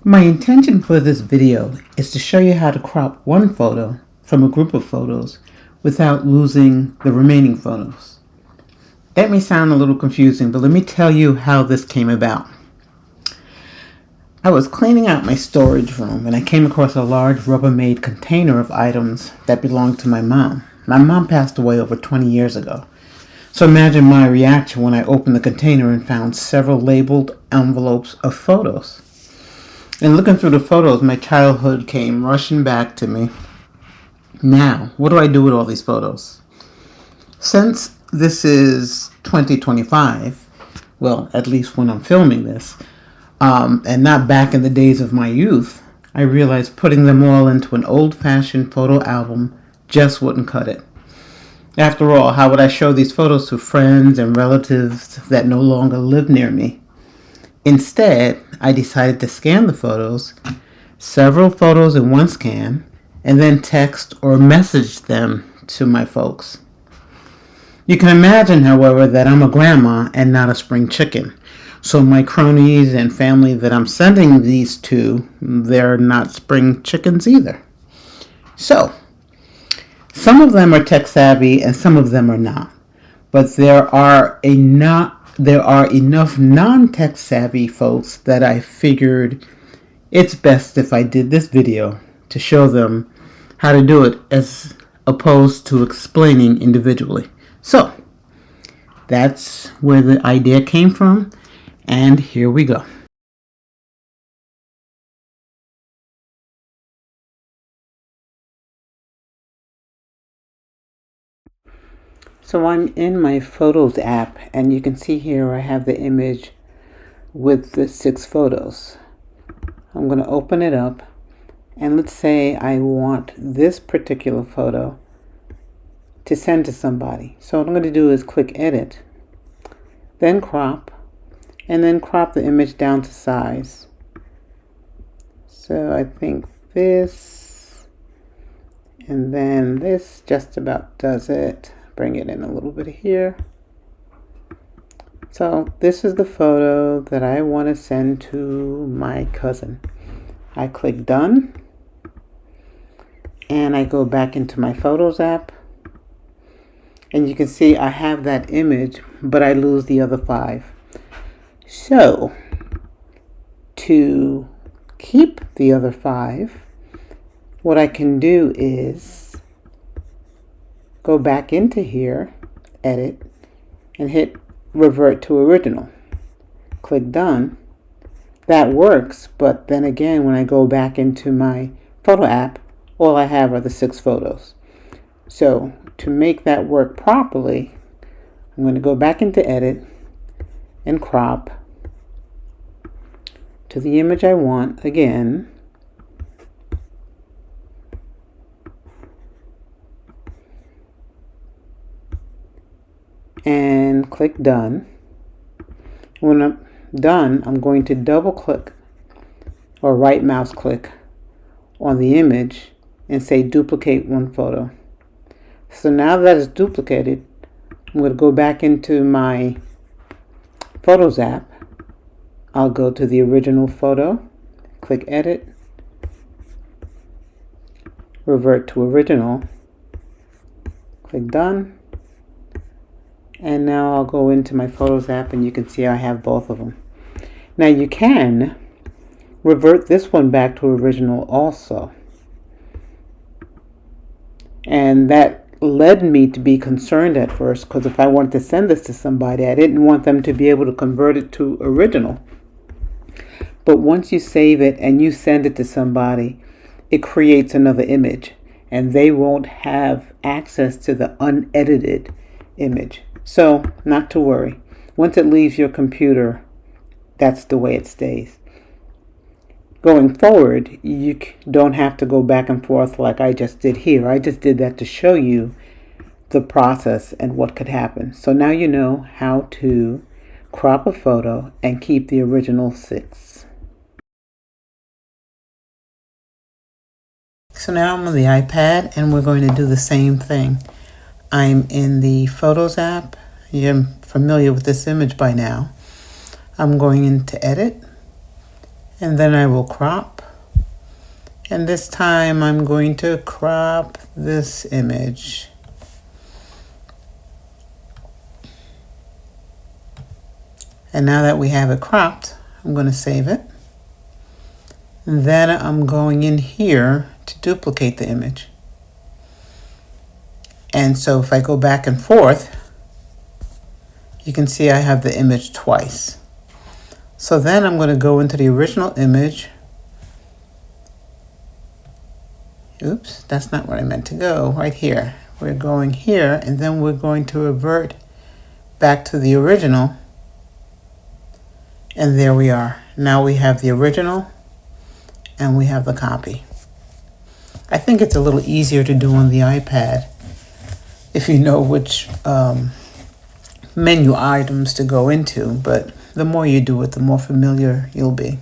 My intention for this video is to show you how to crop one photo from a group of photos without losing the remaining photos. That may sound a little confusing, but let me tell you how this came about. I was cleaning out my storage room and I came across a large Rubbermaid container of items that belonged to my mom. My mom passed away over 20 years ago. So imagine my reaction when I opened the container and found several labeled envelopes of photos. And looking through the photos, my childhood came rushing back to me. Now, what do I do with all these photos? Since this is 2025, well, at least when I'm filming this, and not back in the days of my youth, I realized putting them all into an old-fashioned photo album just wouldn't cut it. After all, how would I show these photos to friends and relatives that no longer live near me? Instead, I decided to scan the photos, several photos in one scan, and then text or message them to my folks. You can imagine, however, that I'm a grandma and not a spring chicken. So my cronies and family that I'm sending these to, they're not spring chickens either. So, some of them are tech savvy and some of them are not. But there are enough non-tech savvy folks that I figured it's best if I did this video to show them how to do it as opposed to explaining individually. So that's where the idea came from, and here we go. So I'm in my Photos app, and you can see here I have the image with the 6 photos. I'm going to open it up, and let's say I want this particular photo to send to somebody. So what I'm going to do is click Edit, then Crop, and then crop the image down to size. So I think this, and then this just about does it. Bring it in a little bit here. So this is the photo that I want to send to my cousin. I click Done, and I go back into my Photos app, and you can see I have that image, but I lose the other 5. So to keep the other 5, what I can do is go back into here, Edit, and hit Revert to Original. Click Done. That works, but then again, when I go back into my photo app, all I have are the 6 photos. So to make that work properly, I'm going to go back into Edit and crop to the image I want again. And click Done. When I'm done, I'm going to double click or right mouse click on the image and say duplicate one photo. So now that it's duplicated, I'm going to go back into my Photos app. I'll go to the original photo, click Edit, Revert to Original, click Done. And now I'll go into my Photos app, and you can see I have both of them. Now you can revert this one back to original also. And that led me to be concerned at first, because if I wanted to send this to somebody, I didn't want them to be able to convert it to original. But once you save it and you send it to somebody, it creates another image, and they won't have access to the unedited image. So, not to worry. Once it leaves your computer, that's the way it stays. Going forward, you don't have to go back and forth like I just did here. I just did that to show you the process and what could happen. So now you know how to crop a photo and keep the original 6. So now I'm on the iPad, and we're going to do the same thing. I'm in the Photos app. You're familiar with this image by now. I'm going into Edit, And then I will crop. And this time I'm going to crop this image. And now that we have it cropped, I'm going to save it. And then I'm going in here to duplicate the image. And so if I go back and forth, you can see I have the image twice. So then I'm going to go into the original image. Oops, that's not where I meant to go, right here. We're going here, and then we're going to revert back to the original. And there we are. Now we have the original, and we have the copy. I think it's a little easier to do on the iPad if you know which menu items to go into, but the more you do it, the more familiar you'll be.